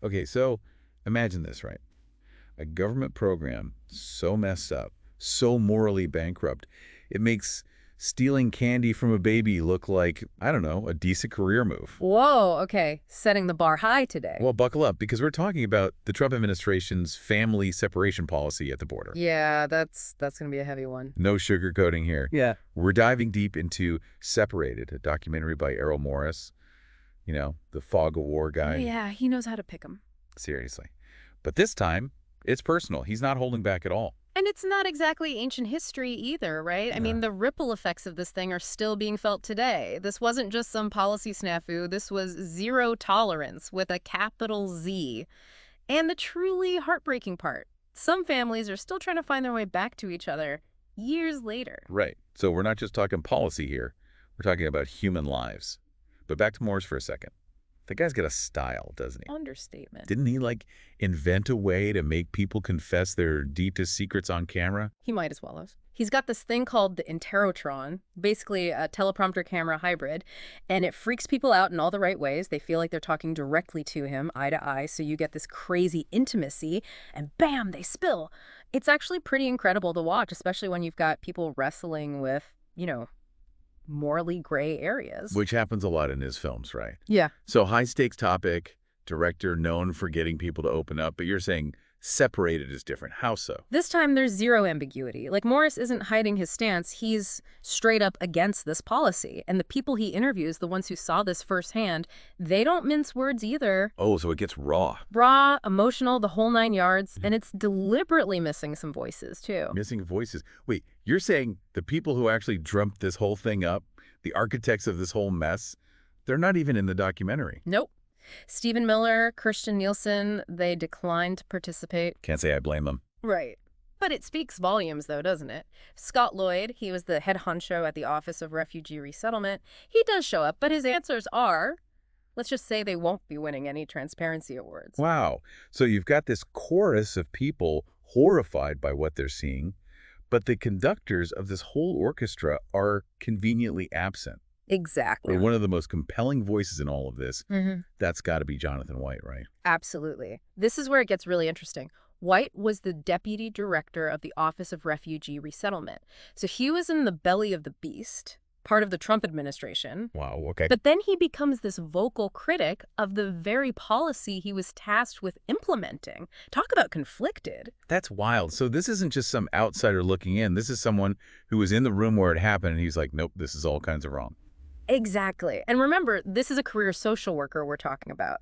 Okay, so imagine this, right? A government program so messed up, so morally bankrupt, it makes stealing candy from a baby look like, I don't know, a decent career move. Whoa, okay. Setting the bar high today. Well, buckle up, because we're talking about the Trump administration's family separation policy at the border. Yeah, that's going to be a heavy one. No sugarcoating here. Yeah. We're diving deep into Separated, a documentary by Errol Morris, the fog of war guy. Yeah, he knows how to pick them. Seriously. But this time, it's personal. He's not holding back at all. And it's not exactly ancient history either, right? I mean, the ripple effects of this thing are still being felt today. This wasn't just some policy snafu. This was zero tolerance with a capital Z. And the truly heartbreaking part, some families are still trying to find their way back to each other years later. Right. So we're not just talking policy here. We're talking about human lives. But back to Morris for a second. The guy's got a style, doesn't he? Understatement. Didn't he, invent a way to make people confess their deepest secrets on camera? He might as well have. He's got this thing called the Interrotron, basically a teleprompter camera hybrid, and it freaks people out in all the right ways. They feel like they're talking directly to him, eye to eye, so you get this crazy intimacy, and bam, they spill. It's actually pretty incredible to watch, especially when you've got people wrestling with, morally gray areas. Which happens a lot in his films, right? Yeah. So high-stakes topic, director known for getting people to open up, but you're saying Separated is different. How so? This time there's zero ambiguity. Like, Morris isn't hiding his stance. He's straight up against this policy. And the people he interviews, the ones who saw this firsthand, they don't mince words either. Oh, so it gets raw. Raw, emotional, the whole 9 yards. And it's deliberately missing some voices, too. Missing voices. Wait, you're saying the people who actually dreamt this whole thing up, the architects of this whole mess, they're not even in the documentary? Nope. Stephen Miller, Kirsten Nielsen, they declined to participate. Can't say I blame them. Right. But it speaks volumes, though, doesn't it? Scott Lloyd, he was the head honcho at the Office of Refugee Resettlement. He does show up, but his answers are, let's just say they won't be winning any transparency awards. Wow. So you've got this chorus of people horrified by what they're seeing, but the conductors of this whole orchestra are conveniently absent. Exactly. Or one of the most compelling voices in all of this, that's got to be Jonathan White, right? Absolutely. This is where it gets really interesting. White was the deputy director of the Office of Refugee Resettlement. So he was in the belly of the beast, part of the Trump administration. Wow, okay. But then he becomes this vocal critic of the very policy he was tasked with implementing. Talk about conflicted. That's wild. So this isn't just some outsider looking in. This is someone who was in the room where it happened, and he's like, nope, this is all kinds of wrong. Exactly. And remember, this is a career social worker we're talking about.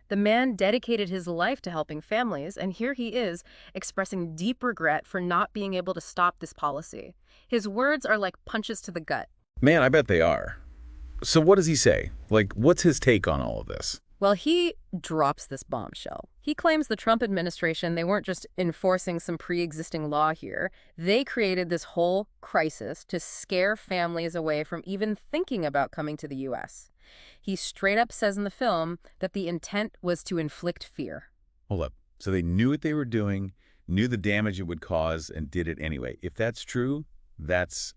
The man dedicated his life to helping families, and here he is expressing deep regret for not being able to stop this policy. His words are like punches to the gut. Man, I bet they are. So what does he say? What's his take on all of this? Well, he drops this bombshell. He claims the Trump administration, they weren't just enforcing some pre-existing law here. They created this whole crisis to scare families away from even thinking about coming to the U.S. He straight up says in the film that the intent was to inflict fear. Hold up. So they knew what they were doing, knew the damage it would cause, and did it anyway. If that's true, that's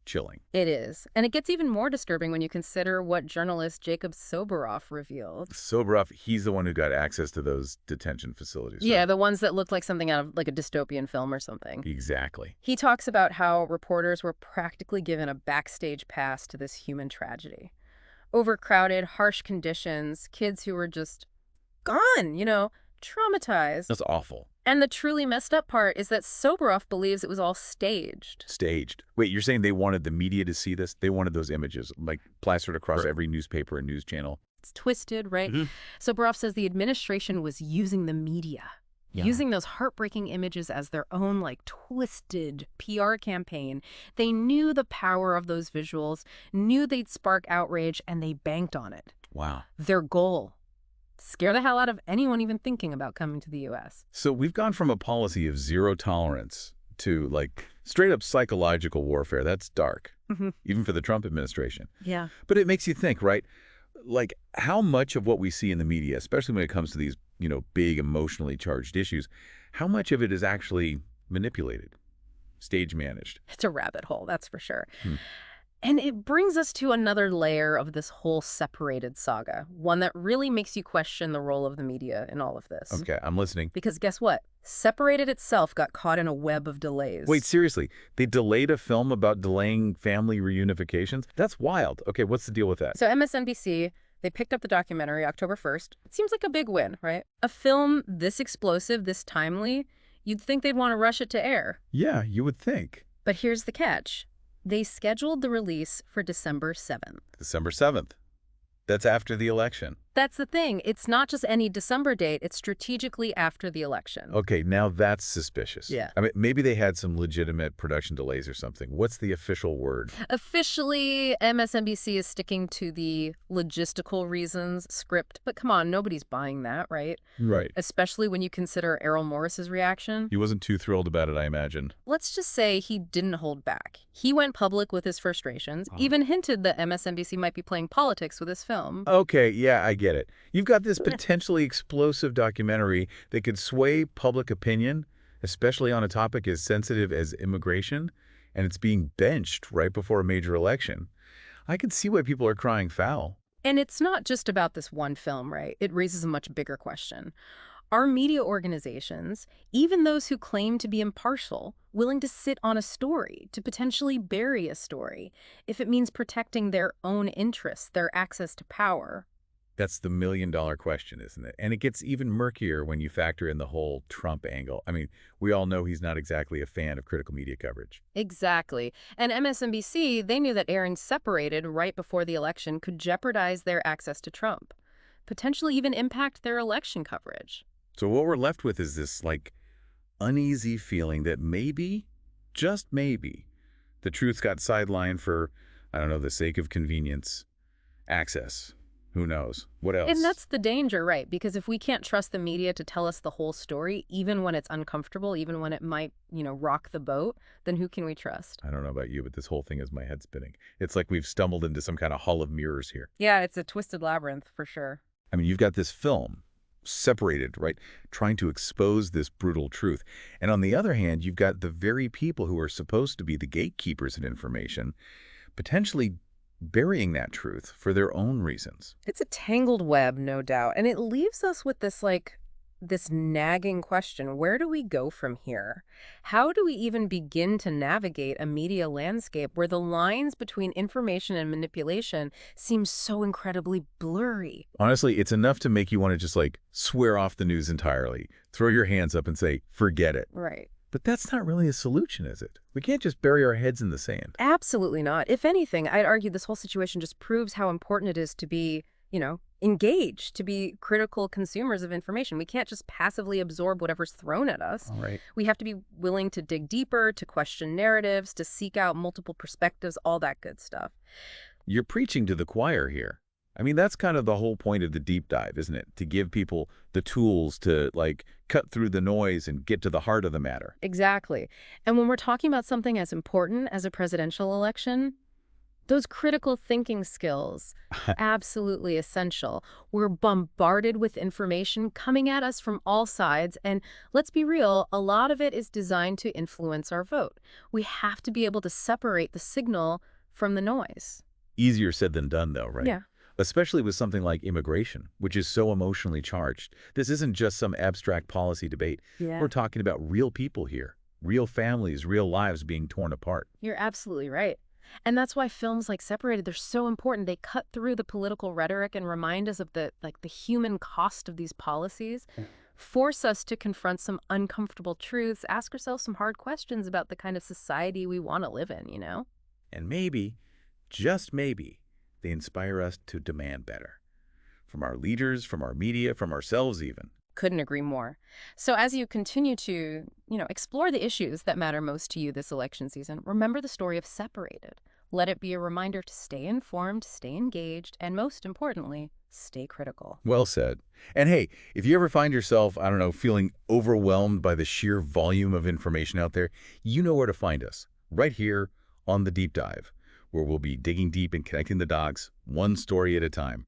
chilling. It is. And it gets even more disturbing when you consider what journalist Jacob Soboroff revealed. Soboroff, he's the one who got access to those detention facilities. Yeah, right? the ones that look like something out of a dystopian film or something. Exactly. He talks about how reporters were practically given a backstage pass to this human tragedy. Overcrowded, harsh conditions, kids who were just gone, traumatized. That's awful. And the truly messed up part is that Soboroff believes it was all staged. Staged. Wait, you're saying they wanted the media to see this? They wanted those images, plastered across every newspaper and news channel? It's twisted, right? Soboroff says the administration was using the media, using those heartbreaking images as their own, twisted PR campaign. They knew the power of those visuals, knew they'd spark outrage, and they banked on it. Wow. Their goal: scare the hell out of anyone even thinking about coming to the U.S. So we've gone from a policy of zero tolerance to, straight up psychological warfare. That's dark, even for the Trump administration. Yeah. But it makes you think, right? How much of what we see in the media, especially when it comes to these, big emotionally charged issues, how much of it is actually manipulated, stage managed? It's a rabbit hole, that's for sure. And it brings us to another layer of this whole separated saga, one that really makes you question the role of the media in all of this. Okay, I'm listening. Because guess what? Separated itself got caught in a web of Wait, delays. seriously, they delayed a film about delaying family reunifications? That's wild. Okay, what's the deal with that? So MSNBC, they picked up the documentary October 1st. It seems like a big win, right? A film this explosive, this timely, you'd think they'd want to rush it to air. Yeah, you would think. But here's the catch. They scheduled the release for December 7th. December 7th. That's after the election. That's the thing. It's not just any December date. It's strategically after the election. Okay, now that's suspicious. Yeah. I mean, maybe they had some legitimate production delays or something. What's the official word? Officially, MSNBC is sticking to the logistical reasons script. But come on, nobody's buying that, right? Right. Especially when you consider Errol Morris's reaction. He wasn't too thrilled about it, I imagine. Let's just say he didn't hold back. He went public with his frustrations, even hinted that MSNBC might be playing politics with his film. Okay, yeah, I get it. You've got this potentially explosive documentary that could sway public opinion, especially on a topic as sensitive as immigration, and it's being benched right before a major election. I can see why people are crying foul. And it's not just about this one film, right? It raises a much bigger question. Are media organizations, even those who claim to be impartial, willing to sit on a story, to potentially bury a story, if it means protecting their own interests, their access to power? That's the million-dollar question, isn't it? And it gets even murkier when you factor in the whole Trump angle. I mean, we all know he's not exactly a fan of critical media coverage. Exactly. And MSNBC, they knew that airing Separated right before the election could jeopardize their access to Trump, potentially even impact their election coverage. So what we're left with is this, like, uneasy feeling that maybe, just maybe, the truth got sidelined for, I don't know, the sake of convenience, access. Who knows? What else? And that's the danger, right? Because if we can't trust the media to tell us the whole story, even when it's uncomfortable, even when it might, rock the boat, then who can we trust? I don't know about you, but this whole thing has my head spinning. It's like we've stumbled into some kind of hall of mirrors here. Yeah, it's a twisted labyrinth for sure. I mean, you've got this film, Separated, right, trying to expose this brutal truth. And on the other hand, you've got the very people who are supposed to be the gatekeepers of information, potentially burying that truth for their own reasons. It's a tangled web, no doubt. And it leaves us with this nagging question. Where do we go from here? How do we even begin to navigate a media landscape where the lines between information and manipulation seem so incredibly blurry? Honestly, it's enough to make you want to just, like, swear off the news entirely, throw your hands up and say, forget it. Right. But that's not really a solution, is it? We can't just bury our heads in the sand. Absolutely not. If anything, I'd argue this whole situation just proves how important it is to be, engaged, to be critical consumers of information. We can't just passively absorb whatever's thrown at us. All right. We have to be willing to dig deeper, to question narratives, to seek out multiple perspectives, all that good stuff. You're preaching to the choir here. I mean, that's kind of the whole point of the deep dive, isn't it? To give people the tools to, like, cut through the noise and get to the heart of the matter. Exactly. And when we're talking about something as important as a presidential election, those critical thinking skills, absolutely essential. We're bombarded with information coming at us from all sides, and let's be real, a lot of it is designed to influence our vote. We have to be able to separate the signal from the noise. Easier said than done, though, right? Yeah. Especially with something like immigration, which is so emotionally charged. This isn't just some abstract policy debate. Yeah. We're talking about real people here, real families, real lives being torn apart. You're absolutely right. And that's why films like Separated, they're so important. They cut through the political rhetoric and remind us of the human cost of these policies, force us to confront some uncomfortable truths, ask ourselves some hard questions about the kind of society we want to live in, And maybe, just maybe, they inspire us to demand better. From our leaders, from our media, from ourselves even. Couldn't agree more. So as you continue to, explore the issues that matter most to you this election season, remember the story of Separated. Let it be a reminder to stay informed, stay engaged, and most importantly, stay critical. Well said. And hey, if you ever find yourself, I don't know, feeling overwhelmed by the sheer volume of information out there, you know where to find us. Right here on The Deep Dive, where we'll be digging deep and connecting the dots, one story at a time.